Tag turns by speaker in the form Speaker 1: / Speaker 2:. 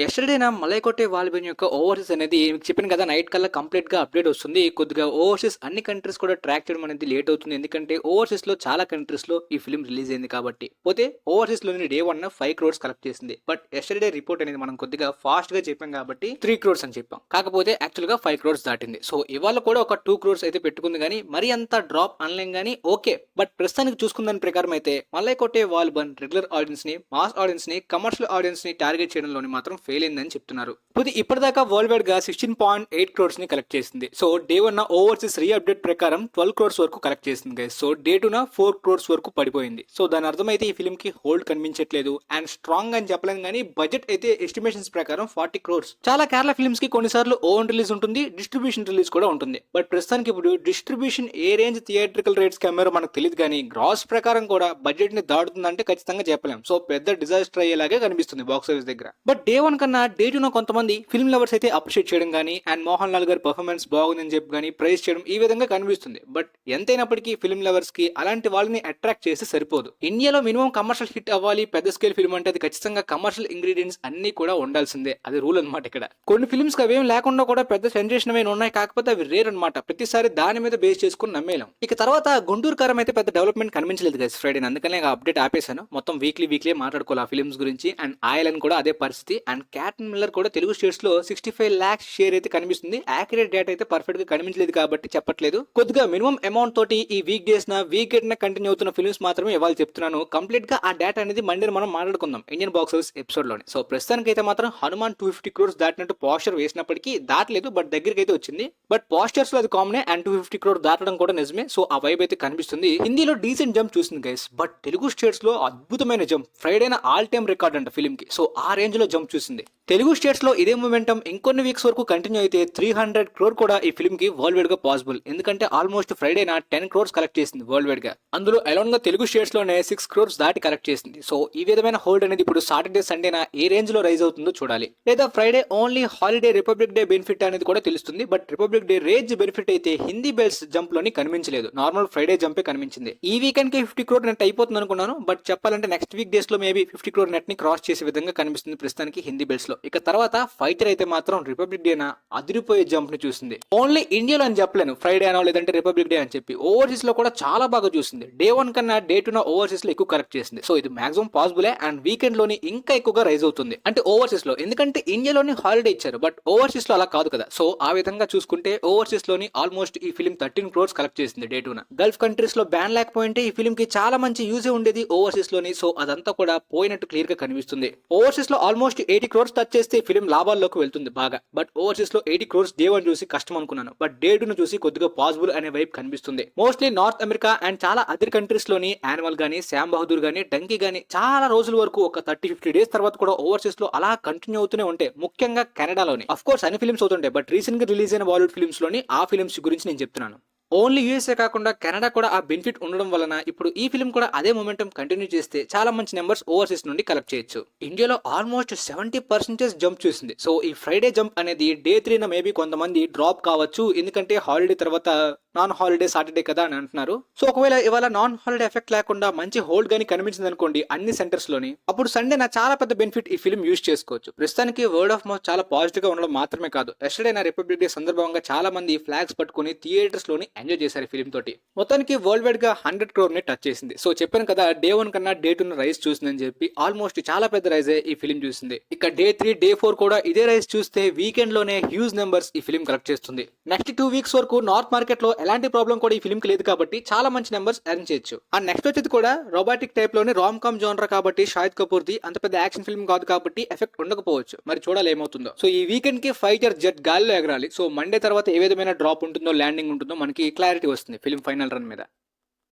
Speaker 1: ఎస్టర్డేనా మలైకోటే వాల్బెన్ యొక్క ఓవర్సీస్ అనేది మీకు చెప్పాను కదా, నైట్ కల్లా కంప్లీట్ గా అప్డేట్ వస్తుంది. కొద్దిగా ఓవర్సీస్ అన్ని కంట్రీస్ కూడా ట్రాక్ చేయడం అనేది లేట్ అవుతుంది. ఎందుకంటే ఓవర్సీస్ లో చాలా కంట్రీస్ లో ఈ ఫిల్మ్ రిలీజ్ అయింది కాబట్టి. పోతే ఓవర్సీస్ లోని డే 1 5 crores కలెక్ట్ చేసింది. బట్ ఎస్టర్డే రిపోర్ట్ అనేది మనం కొద్దిగా ఫాస్ట్ గా చెప్పాం కాబట్టి 3 crores అని చెప్పాం. కాకపోతే యాక్చువల్ గా 5 crores దాటింది. సో ఇవాళ కూడా ఒక 2 crores అయితే పెట్టుకుంది, కానీ మరి అంత డ్రాప్ అనలేం కానీ ఓకే. బట్ ప్రస్తుతానికి చూసుకున్న దాని ప్రకారం అయితే మలైకోటే వాల్బన్ రెగ్యులర్ ఆడియన్స్ ని, మాస్ ఆడియన్స్ ని, కమర్షియల్ ఆడియన్స్ ని టార్గెట్ చేయడంలోని మాత్రం ఫెయిల్ అయిందని చెప్తున్నారు. ఇప్పటిదాకా వరల్డ్ వైడ్ గా 16.8 crores ని కలెక్ట్ చేసింది. సో డే 1 ఓవర్సీస్ రీ అప్డేట్ ప్రకారం 12 crores వరకు కలెక్ట్ చేసింది గైస్. సో డే 2 4 crores వరకు పడిపోయింది. సో దాని అర్థం అయితే ఈ ఫిల్మ్ కి హోల్డ్ కనిపించట్లేదు. అండ్ స్ట్రాంగ్ అని చెప్పలేను, కానీ బడ్జెట్ అయితే ఎస్టిమేషన్స్ ప్రకారం 40 crores. చాలా కేరళ ఫిల్మ్స్ కి కొన్నిసార్లు ఓన్ రిలీజ్ ఉంటుంది, డిస్ట్రిబ్యూషన్ రిలీజ్ కూడా ఉంటుంది. బట్ ప్రస్తుతానికి ఇప్పుడు డిస్ట్రిబ్యూషన్ ఏ రేంజ్ థియేట్రికల్ రేట్స్ కి అమ్మారో మనకు తెలియదు, కానీ గ్రాస్ ప్రకారం కూడా బడ్జెట్ ని దాటుతుందంటే ఖచ్చితంగా చెప్పలేం. సో పెద్ద డిజాస్టర్ అయ్యేలాగే కనిపిస్తుంది బాక్స్ ఆఫీస్ దగ్గర. బట్ డే 1 కన్నా డే 2 కొంతమంది ఫిల్మ్ లవర్స్ అయితే అప్రిషియేట్ చేయడం కానీ, అండ్ మోహన్ లాల్ గారి పర్ఫార్మెన్స్ బాగుందని చెప్పి కానీ ప్రైజ్ చేయడం ఈ విధంగా కనిపిస్తుంది. బట్ ఎంతైనప్పటికీ ఫిల్మ్ లవర్స్ కి అలాంటి వాళ్ళని అట్రాక్ట్ చేస్తే సరిపోదు. ఇండియాలో మినిమం కమర్షియల్ హిట్ అవ్వాలి, పెద్ద స్కేల్ ఫిల్మ్ అంటే అది ఖచ్చితంగా కమర్షియల్ ఇంగ్రీడియంట్స్ అన్ని కూడా ఉండాల్సిందే. అది రూల్ అనమాట. ఇక్కడ కొన్ని ఫిల్మ్స్ కి అవేం లేకుండా కూడా పెద్ద సెన్సేషన్ అయినా ఉన్నాయి, కాకపోతే అవి రేర్ అనమాట. ప్రతిసారి దాని మీద బేస్ చేసుకుని నమ్మేలాం. ఇక తర్వాత గుంటూరు కారం అయితే పెద్ద డెవలప్మెంట్ కనిపించలేదు గైస్ ఫ్రైడే, అందుకనే అప్డేట్ ఆపేశాను. మొత్తం వీక్లీ మాట్లాడుకోవాలి ఆ ఫిల్మ్స్ గురించి. అండ్ ఆయలన్ కూడా అదే పరిస్థితి. అండ్ క్యాటన్ మిల్లర్ కూడా తెలుగు స్టేట్స్ లో 65 lakhs షేర్ అయితే కనిపిస్తుంది. యాక్యురేట్ డేటా అయితే పర్ఫెక్ట్ గా కనిపించలేదు కాబట్టి చెప్పట్లేదు. కొద్దిగా మినిమం అమౌంట్ తోటి ఈ వీక్ డేస్ వీకెండ్ కంటిన్యూ అవుతున్న ఫిల్మ్స్ మాత్రమే ఇవాళ చెప్తున్నాను. కంప్లీట్ గా ఆ డేటా అనేది మండే మనం మాట్లాడుకుందాం ఇండియన్ బాక్స్ ఆఫీస్ ఎపిసోడ్ లోనే. సో ప్రస్తుతానికి అయితే మాత్రం హనుమాన్ 250 crores దాటినట్టు పోస్టర్ వేసినప్పటికీ దాటలేదు, బట్ దగ్గరికి అయితే వచ్చింది. బట్ పోస్టర్స్ లో అది కామనే. అండ్ 250 crores దాటడం కూడా నిజమే. సో ఆ వైబ్ అయితే కనిపిస్తుంది. హిందీలో డీసెంట్ జంప్ చూసింది గైస్, బట్ తెలుగు స్టేట్స్ లో అద్భుతమైన జంప్. ఫ్రైడేనా ఆల్ టైమ్ రికార్డ్ అంట ఫిల్మ్ కి. సో ఆ రేంజ్ లో జంప్ చూసింది. తెలుగు స్టేట్స్ లో ఇదే మూమెంటం ఇంకొన్ని వీక్స్ వరకు కంటిన్యూ అయితే 300 crore కూడా ఈ ఫిల్మ్ కి వరల్డ్ వైడ్ గా పాసిబుల్. ఎందుకంటే ఆల్మోస్ట్ ఫ్రైడేనా 10 crores కలెక్ట్ చేసింది వరల్డ్ వైడ్ గా. అందులో అలౌన్ గా తెలుగు స్టేట్స్ లోనే 6 crores దాటి కలెక్ట్ చేసింది. సో ఈ విధమైన హోల్డ్ అనేది ఇప్పుడు సాటర్డే సండేనా ఏ రేంజ్ లో రైజ్ అవుతుందో చూడాలి. లేదా Friday only holiday republic day benefit అనేది కూడా తెలుస్తుంది. But republic day range benefit అయితే హిందీ బెల్స్ జంప్ లోని కనిపించలేదు. నార్మల్ ఫ్రైడే జంపే కనిపించింది. ఈ వీకెండ్ కి 50 crore నెట్ అయిపోతుంది అనుకున్నాను, బట్ చెప్పాలంటే నెక్స్ట్ వీక్ డేస్ లో మేబీ 50 crore నెట్ ని క్రాస్ చేసే విధంగా కనిపిస్తుంది ప్రస్తుతానికి హిందీ బెల్స్ లో. ఇక తర్వాత ఫైటర్ అయితే మాత్రం రిపబ్లిక్ డేనా అదిరిపోయే జంప్ ని చూసింది. ఓన్లీ ఇండియాలో అని చెప్పలేను, ఫ్రైడే అనో లేదంటే రిపబ్లిక్ డే అని చెప్పి. ఓవర్సీస్ లో కూడా చాలా బాగా చూసింది. డే 1 కన్నా డే 2 ఓవర్సీస్ లో ఎక్కువ కరెక్ట్ చేసింది. సో ఇది మాక్సిమం పాసిబులే. అండ్ వీకెండ్ లోని ఇంకా ఎక్కువగా రైజ్ అవుతుంది అంటే ఓవర్సీస్ లో, ఎందుకంటే ఇండియాలోని హాలిడే ఇచ్చారు, బట్ ఓవర్సీస్ లో అలా కాదు కదా. సో ఆ విధంగా చూసుకుంటే ఓవర్సీస్ లోని ఆల్మోస్ట్ ఈ ఫిల్మ్ 13 crores కలెక్ట్ చేసింది డే 2. గల్ఫ్ కంట్రీస్ లో బ్యాన్ లేకపోయింటే ఈ ఫిల్మ్ కి చాలా మంచి యూజే ఉండేది ఓవర్సీస్ లోని. సో అదంతా కూడా పోయినట్టు క్లియర్ గా కనిపిస్తుంది. ఓవర్సీస్ లో ఆల్మోస్ట్ 80 crores టచ్ చేస్తే ఫిల్మ్ లాభాల్లోకి వెళ్తుంది బాగా. బట్ ఓవర్సీస్ లో 80 crores డే 1 చూసి కష్టం అనుకున్నాను, బట్ డే 2 చూసి కొద్దిగా పాసిబుల్ అనే వైపు కనిపిస్తుంది. మోస్ట్లీ నార్త్ అమెరికా అండ్ చాలా అదర్ కంట్రీస్ లోని యానిమల్ గానీ, శామ్ బహదూర్ గానీ, డంకీ గానీ చాలా రోజుల వరకు ఒక 30-50 days తర్వాత కూడా ఓవర్సీస్ లో అలా కంటిన్యూ అవుతూనే ఉంటాయి. ముఖ్యంగా కెనడాలోని అఫ్ కోర్స్ అన్ని ఫిల్మ్స్ అవుతుంటాయి, బట్ రీసెంట్ గా రిలీజ్ అయిన బాలీవుడ్ ఫిల్మ్స్ లోని ఆ ఫిల్మ్స్ గురించి నేను చెప్తున్నాను. ఓన్లీ యూఎస్ఏ కాకుండా కెనడా కూడా ఆ బెనిఫిట్ ఉండడం వలన ఇప్పుడు ఈ ఫిల్మ్ కూడా అదే మొమెంటం కంటిన్యూ చేస్తే చాలా మంచి నెంబర్స్ ఓవర్సీస్ నుండి కలెక్ట్ చేయొచ్చు. ఇండియాలో ఆల్మోస్ట్ 70% జంప్ చూసింది. సో ఈ ఫ్రైడే జంప్ అనేది డే 3 మేబీ కొంతమంది డ్రాప్ కావచ్చు, ఎందుకంటే హాలిడే తర్వాత నాన్ హాలిడే సాటర్డే కదా అని అంటున్నారు. సో ఒకవేళ ఇవాళ నాన్ హాలిడే ఎఫెక్ట్ లేకుండా మంచి హోల్డ్ గానీ కనిపించింది అనుకోండి అన్ని సెంటర్స్ లోని, అప్పుడు సండే నా చాలా పెద్ద బెనిఫిట్ ఈ ఫిల్మ్ యూజ్ చేసుకోవచ్చు. ప్రస్తుతానికి వర్డ్ ఆఫ్ మౌత్ చాలా పాజిటివ్ గా ఉండడం మాత్రమే కాదు, ఎస్టర్డే నా రిపబ్లిక్ డే సందర్భంగా చాలా మంది ఫ్లాగ్స్ పట్టుకుని థియేటర్స్ లోని ఎంజాయ్ చేశారు ఫిల్మ్ తోటి. మొత్తానికి వరల్డ్ వైడ్ గా 100 crore ని టచ్ చేసింది. సో చెప్పాను కదా డే 1 కన్నా డే 2 రైజ్ చూసిందని చెప్పి. ఆల్మోస్ట్ చాలా పెద్ద రైజ్ ఈ ఫిల్మ్ చూసింది. ఇక డే 3 డే 4 కూడా ఇదే రైజ్ చూస్తే వీకెండ్ లోనే హ్యూజ్ నెంబర్స్ ఈ ఫిల్మ్ కలెక్ట్ చేస్తుంది. నెక్స్ట్ 2 weeks వరకు నార్త్ మార్కెట్ లో ఎలాంటి ప్రాబ్లం కూడా ఈ ఫిల్మ్ కి లేదు కాబట్టి చాలా మంచి నెంబర్స్ ఎర్న్ చేయొచ్చు. అండ్ నెక్స్ట్ వచ్చేది కూడా రోబాటిక్ టైప్ లోని రామ్ కామ్ జోనర్ కాబట్టి షాహిద్ కపూర్ ది అంత పెద్ద యాక్షన్ ఫిల్మ్ కాదు కాబట్టి ఎఫెక్ట్ ఉండకపోవచ్చు. మరి చూడాలి ఏమవుతుందో. సో ఈ వీకెండ్ కి ఫైటర్ జెట్ గాల్లో ఎగరాలి. సో మండే తర్వాత ఏ విధమైన డ్రాప్ ఉంటుందో, ల్యాండింగ్ ఉంటుందో మనకి క్లారిటీ వస్తుంది ఫిల్మ్ ఫైనల్ రన్ మీద.